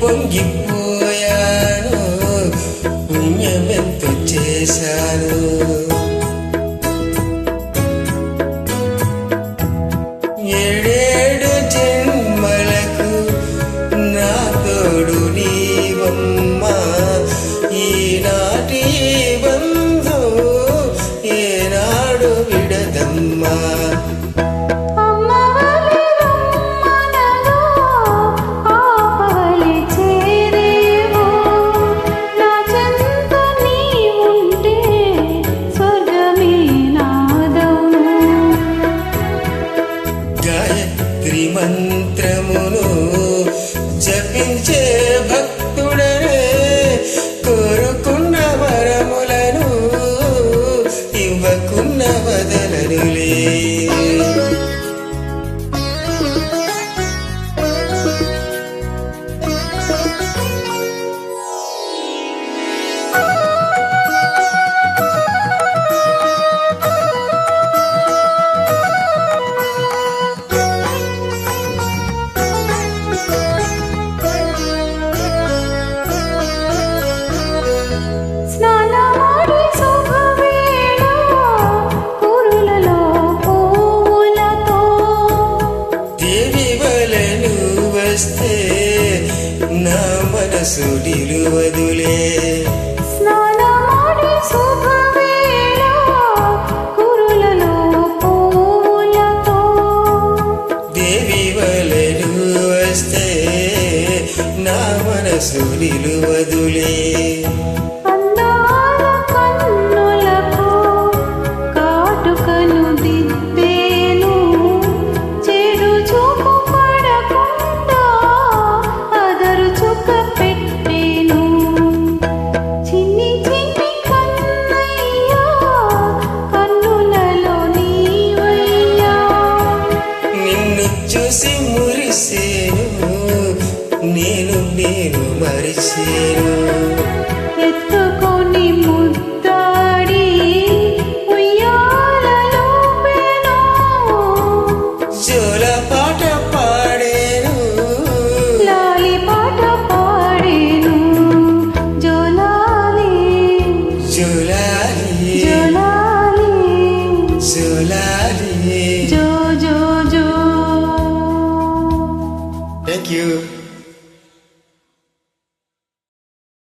పొంగిపోయాను, పుణ్యమెంతో చేశాను. ఏడేడు జన్మలకు నా తోడు నీవమ్మా, ఈనాటి బంధం ఏనాడు విడదమ్మా. గాయత్రి మంత్రమును జపించే భక్తుడనే కోరుకున్న వరములను ఇవ్వకున్న వదలనులే. నా మనసు నిలువదులే. స్నానమాడి శుభవేళ కురులలో పూలతో దేవి వలెను వస్తే నా మనసు నిలువదులే. అందాల కన్నులకు కాటుకను దిద్దేను, చెడు చూపు పడకుండా అదరు చుక్క పెట్టేను. చిన్ని చిన్ని కన్నయ్యా కన్నులలో నీవయ్యా, నిన్ను చూసి మురిసేను, నేను మరిచేను. ఎత్తుకొని ముద్దాడి ఉయ్యాలలో పెను, జోల పాట పాడేను, లాలి పాట పాడేను. జోలాలి జోలాలి జోలాలి జోలాలి. జో జో జో. Thank you.